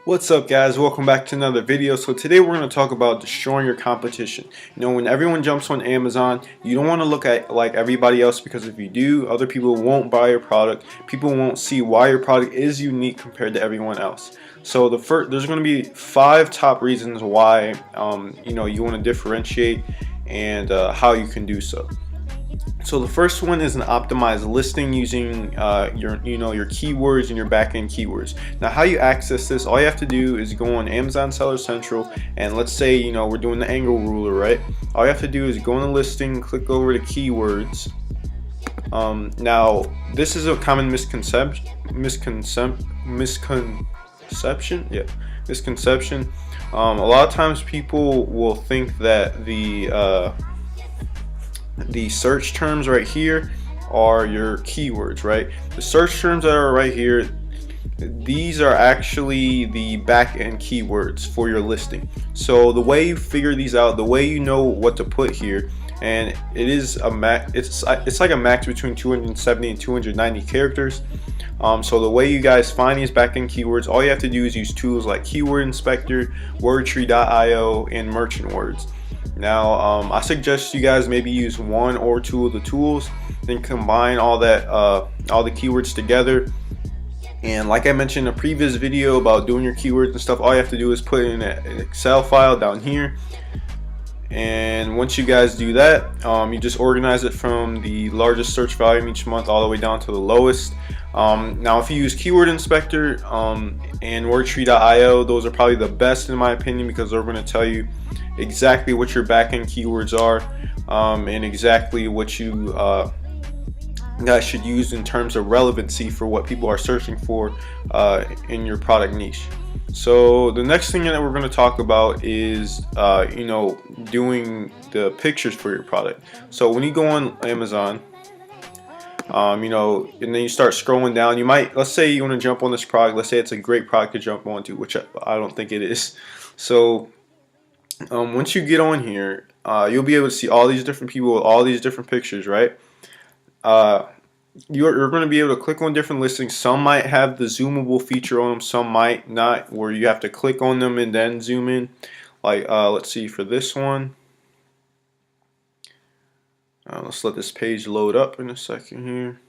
What's up, guys? Welcome back to another video. So today we're going to talk about destroying your competition. When everyone jumps on Amazon, you don't want to look at like everybody else, because if you do, other people won't buy your product. People won't see why your product is unique compared to everyone else. So there's going to be 5 top reasons why you want to differentiate and how you can do so. So the first one is an optimized listing using your keywords and your backend keywords. Now, how you access this, all you have to do is go on Amazon Seller Central, and let's say we're doing the angle ruler, right? All you have to do is go on the listing, click over to keywords. Now, this is a common misconception. A lot of times people will think that the search terms right here are your keywords, right? The search terms that are right here, these are actually the back-end keywords for your listing. So the way you figure these out, the way you know what to put here, and it is a max, it's like a max between 270 and 290 characters. So the way you guys find these back-end keywords, all you have to do is use tools like Keyword Inspector, Wordtree.io, and Merchant Words. Now, I suggest you guys maybe use 1 or 2 of the tools, then combine all the keywords together. And like I mentioned in a previous video about doing your keywords and stuff, all you have to do is put in an Excel file down here. And once you guys do that, you just organize it from the largest search volume each month all the way down to the lowest. Now, if you use Keyword Inspector and Wordtree.io, those are probably the best in my opinion, because they're going to tell you exactly what your backend keywords are and exactly what you guys should use in terms of relevancy for what people are searching for in your product niche. So the next thing that we're going to talk about is doing the pictures for your product. So when you go on Amazon, and then you start scrolling down, let's say you want to jump on this product. Let's say it's a great product to jump onto, which I don't think it is. So once you get on here, you'll be able to see all these different people with all these different pictures, right? You're going to be able to click on different listings. Some might have the zoomable feature on them, some might not, where you have to click on them and then zoom in. Like let's see, for this one, let's let this page load up in a second here.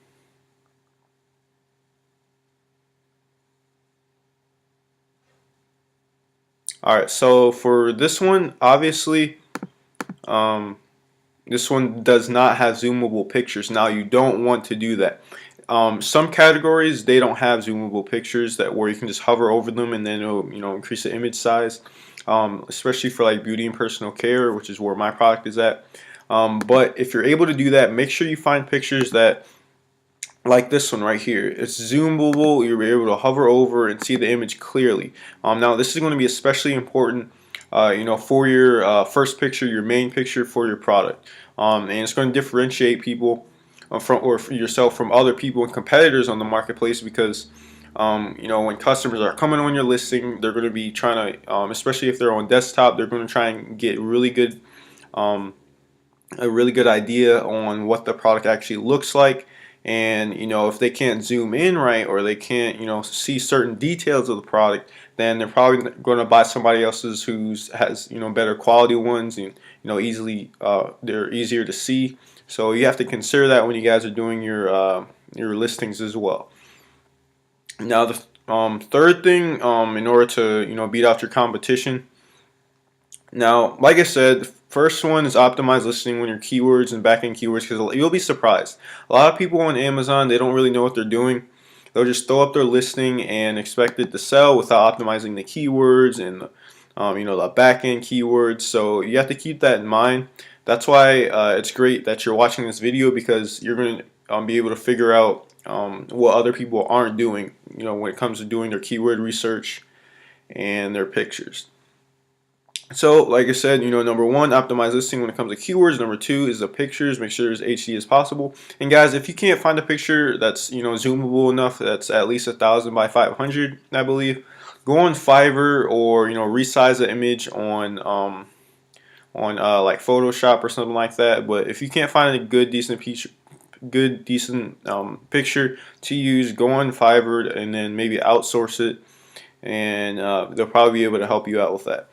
Alright, so for this one, obviously this one does not have zoomable pictures. Now, you don't want to do that. Some categories, they don't have zoomable pictures where you can just hover over them and then it'll increase the image size, especially for like beauty and personal care, which is where my product is at. But if you're able to do that, make sure you find pictures that, like this one right here, it's zoomable. You'll be able to hover over and see the image clearly. Now, this is going to be especially important for your first picture, your main picture for your product, and it's going to differentiate people or yourself from other people and competitors on the marketplace, because when customers are coming on your listing, they're going to be trying to, especially if they're on desktop, they're going to try and get a really good idea on what the product actually looks like. And if they can't zoom in right, or they can't see certain details of the product, then they're probably going to buy somebody else's has better quality ones, and they're easier to see. So you have to consider that when you guys are doing your listings as well. Now, the third thing, in order to beat out your competition. Now, like I said, the first one is optimized listing on your keywords and backend keywords, because you'll be surprised. A lot of people on Amazon, they don't really know what they're doing. They'll just throw up their listing and expect it to sell without optimizing the keywords and the backend keywords. So you have to keep that in mind. That's why it's great that you're watching this video, because you're going to be able to figure out what other people aren't doing, when it comes to doing their keyword research and their pictures. So, like I said, number 1, optimize listing when it comes to keywords. Number 2 is the pictures. Make sure it's HD as possible. And guys, if you can't find a picture that's zoomable enough, that's at least 1000 by 500, I believe, go on Fiverr, or resize the image on like Photoshop or something like that. But if you can't find a good decent picture to use, go on Fiverr and then maybe outsource it and they'll probably be able to help you out with that.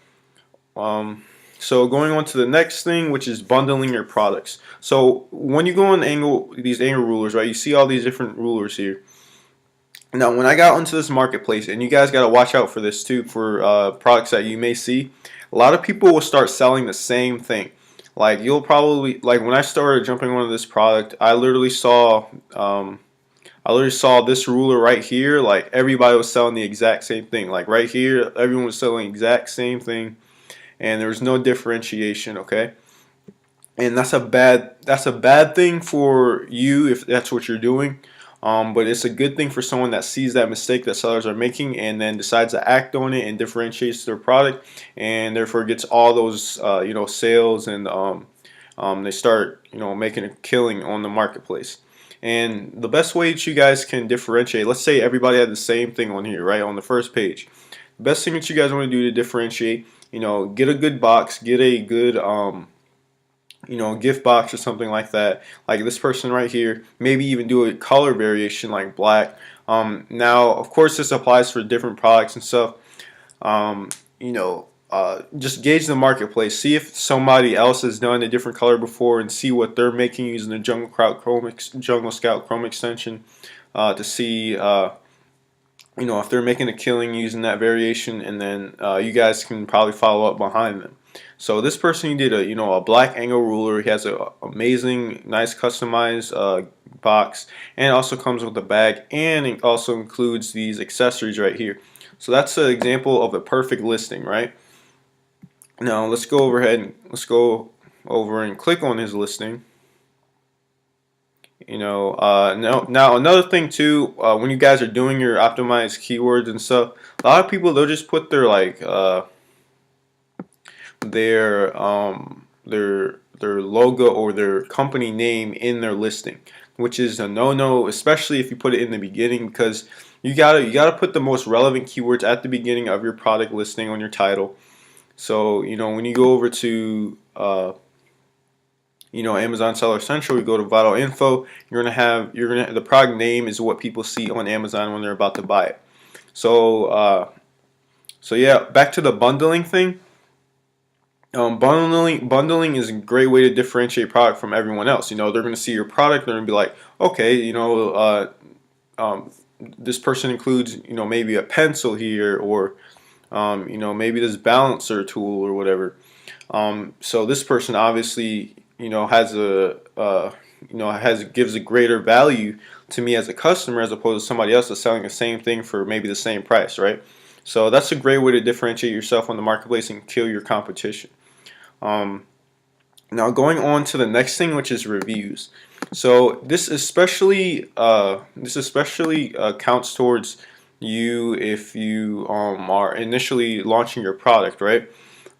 So going on to the next thing, which is bundling your products. So when you go on these angle rulers, right, you see all these different rulers here. Now, when I got onto this marketplace, and you guys got to watch out for this too, for products that you may see, a lot of people will start selling the same thing. Like you'll probably, like when I started jumping onto this product, I literally saw this ruler right here. Like everybody was selling the exact same thing. Like right here, everyone was selling the exact same thing, and there was no differentiation. Okay, and that's a bad thing for you if that's what you're doing. But it's a good thing for someone that sees that mistake that sellers are making and then decides to act on it and differentiates their product, and therefore gets all those sales, and they start making a killing on the marketplace. And the best way that you guys can differentiate, let's say everybody had the same thing on here, right, on the first page. The best thing that you guys want to do to differentiate, get a good box, get a good gift box or something like that, like this person right here. Maybe even do a color variation like black. Now of course this applies for different products and stuff. Just gauge the marketplace, see if somebody else has done a different color before, and see what they're making using the Jungle Scout Chrome extension, to see if they're making a killing using that variation, and then you guys can probably follow up behind them. So this person did a black angle ruler. He has an amazing, nice customized box, and it also comes with a bag, and it also includes these accessories right here. So that's an example of a perfect listing, right? Now let's go over and click on his listing. Now another thing too, when you guys are doing your optimized keywords and stuff, a lot of people, they'll just put their their logo or their company name in their listing, which is a no-no, especially if you put it in the beginning, because you gotta put the most relevant keywords at the beginning of your product listing on your title. So when you go over to Amazon Seller Central, you go to Vital Info, the product name is what people see on Amazon when they're about to buy it. So yeah, back to the bundling thing. Bundling is a great way to differentiate product from everyone else. They're going to see your product, they're going to be like, okay, this person includes maybe a pencil here, or maybe this balancer tool or whatever. So this person obviously gives a greater value to me as a customer, as opposed to somebody else that's selling the same thing for maybe the same price, right? So that's a great way to differentiate yourself on the marketplace and kill your competition. Now going on to the next thing, which is reviews. So this especially counts towards you if you are initially launching your product, right?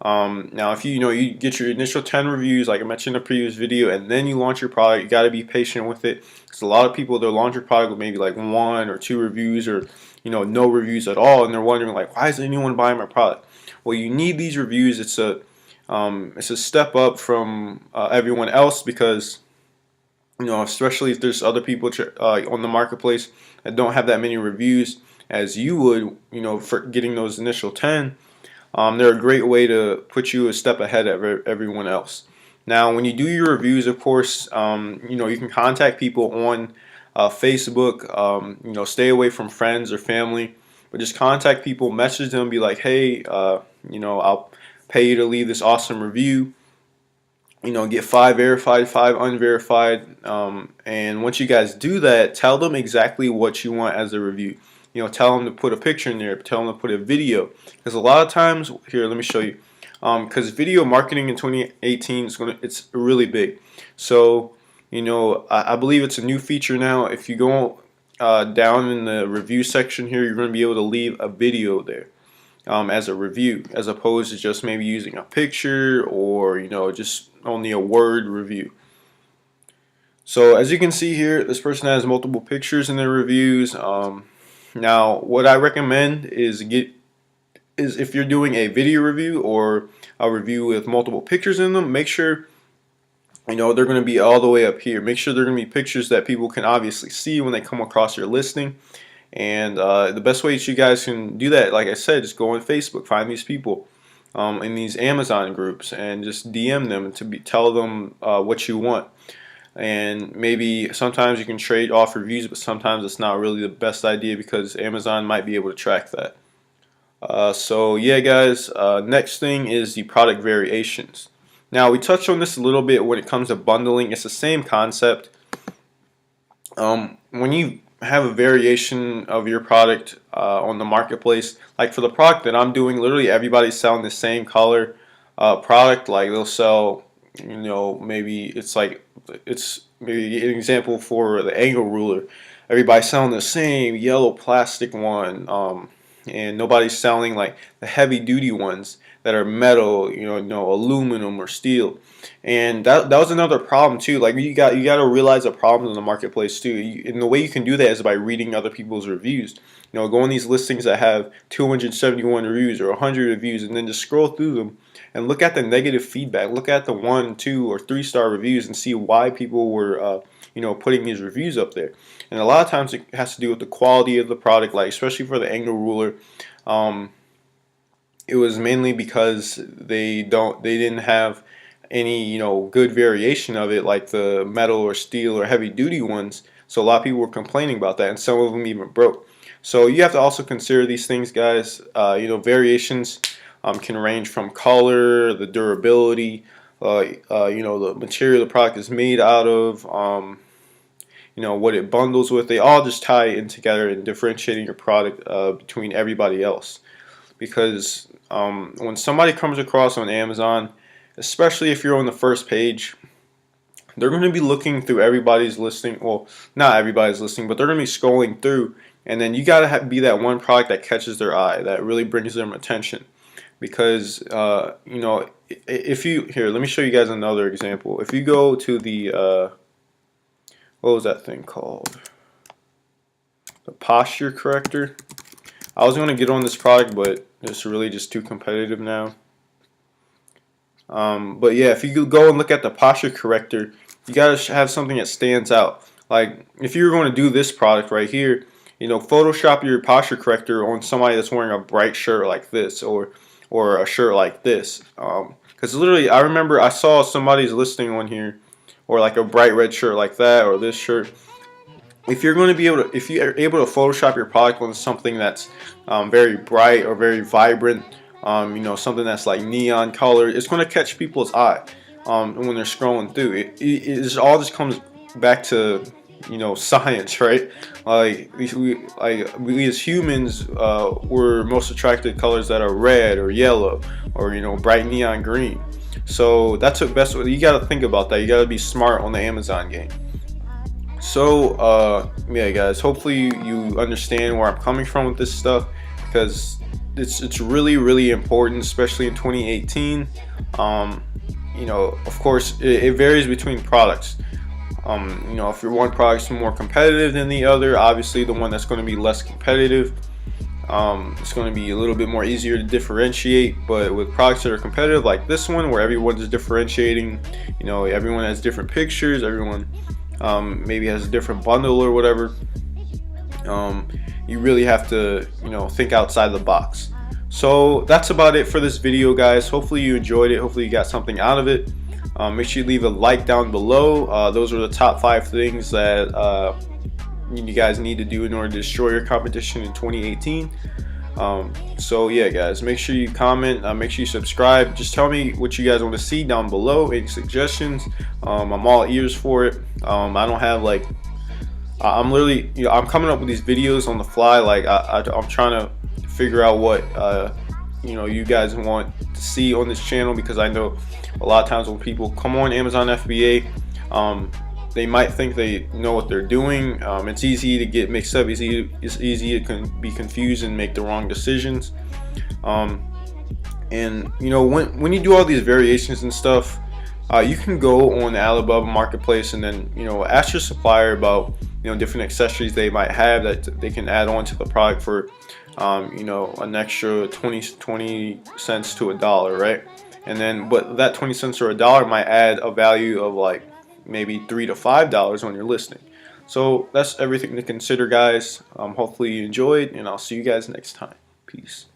Now if you get your initial 10 reviews, like I mentioned in a previous video, and then you launch your product, you got to be patient with it, because a lot of people, they'll launch your product with maybe like 1 or 2 reviews, or no reviews at all, and they're wondering like, why is anyone buying my product? Well, you need these reviews. It's a step up from everyone else, because especially if there's other people on the marketplace that don't have that many reviews as you would, for getting those initial 10. They're a great way to put you a step ahead of everyone else. Now when you do your reviews, of course, you can contact people on Facebook. Stay away from friends or family, but just contact people, message them, be like, hey, I'll pay you to leave this awesome review. Get 5 verified, 5 unverified, and once you guys do that, tell them exactly what you want as a review. Tell them to put a picture in there, tell them to put a video, because a lot of times, here, let me show you, because video marketing in 2018 it's really big. So I believe it's a new feature now. If you go down in the review section here, you're going to be able to leave a video there as a review, as opposed to just maybe using a picture, or just only a word review. So as you can see here, this person has multiple pictures in their reviews. Now what I recommend is if you're doing a video review or a review with multiple pictures in them, make sure they're going to be all the way up here. Make sure they're going to be pictures that people can obviously see when they come across your listing. And the best way that you guys can do that, like I said, just go on Facebook, find these people in these Amazon groups, and just DM them to tell them what you want. And maybe sometimes you can trade off reviews, but sometimes it's not really the best idea because Amazon might be able to track that. So yeah, guys, next thing is the product variations. Now, we touched on this a little bit when it comes to bundling. It's the same concept. When you have a variation of your product on the marketplace, like for the product that I'm doing, literally everybody's selling the same color product. Like they'll sell, you know, maybe maybe an example for the angle ruler. Everybody's selling the same yellow plastic one, and nobody's selling like the heavy duty ones that are metal, you know, aluminum or steel. And that was another problem too. Like you got to realize the problems in the marketplace too. And the way you can do that is by reading other people's reviews. You know, go on these listings that have 271 reviews or 100 reviews, and then just scroll through them and look at the negative feedback. Look at the 1, 2, or 3-star reviews and see why people were you know, putting these reviews up there. And a lot of times it has to do with the quality of the product, like especially for the angle ruler. It was mainly because they didn't have any, you know, good variation of it like the metal or steel or heavy duty ones. So a lot of people were complaining about that, and some of them even broke. So you have to also consider these things, guys. You know, variations can range from color, the durability, you know, the material the product is made out of, you know, what it bundles with. They all just tie in together in differentiating your product between everybody else. Because when somebody comes across on Amazon, especially if you're on the first page, they're going to be looking through everybody's listing. Well, not everybody's listing, but they're going to be scrolling through, and then you got to be that one product that catches their eye, that really brings them attention. Because you know, if you here, let me show you guys another example. If you go to the what was that thing called? The posture corrector. I was going to get on this product, but it's really just too competitive now. But yeah, if you go and look at the posture corrector, you gotta have something that stands out. Like if you're going to do this product right here, you know, Photoshop your posture corrector on somebody that's wearing a bright shirt like this, or a shirt like this. Because literally, I remember I saw somebody's listing on here, or like a bright red shirt like that, or this shirt. If you're going to be able to, if you're able to Photoshop your product on something that's very bright or very vibrant, you know, something that's like neon color, it's going to catch people's eye when they're scrolling through. It all just comes back to, you know, science, right? Like we as humans, we're most attracted to colors that are red or yellow or, you know, bright neon green. So that's the best way. You got to think about that. You got to be smart on the Amazon game. So yeah, guys, hopefully you understand where I'm coming from with this stuff, because it's really important, especially in 2018. You know, of course it varies between products. You know, if your one product's more competitive than the other, obviously the one that's going to be less competitive, it's going to be a little bit more easier to differentiate. But with products that are competitive like this one, where everyone's differentiating, you know, everyone has different pictures, everyone maybe has a different bundle or whatever, you really have to, you know, think outside the box. So that's about it for this video, guys. Hopefully you enjoyed it. Hopefully you got something out of it. Make sure you leave a like down below. Those are the top 5 things that you guys need to do in order to destroy your competition in 2018. So yeah, guys, make sure you comment, make sure you subscribe. Just tell me what you guys want to see down below, any suggestions. I'm all ears for it. I don't have like, I'm literally, you know, I'm coming up with these videos on the fly. Like I'm trying to figure out what you know, you guys want to see on this channel, because I know a lot of times when people come on Amazon FBA, they might think they know what they're doing. It's easy to get mixed up. It's easy to be confused and make the wrong decisions. And you know, when you do all these variations and stuff, you can go on the Alibaba marketplace and then, you know, ask your supplier about, you know, different accessories they might have that they can add on to the product for, you know, an extra 20 cents to $1, right? And then, but that 20 cents or $1 might add a value of like maybe $3 to $5 on your listing. So that's everything to consider, guys. Hopefully you enjoyed, and I'll see you guys next time. Peace.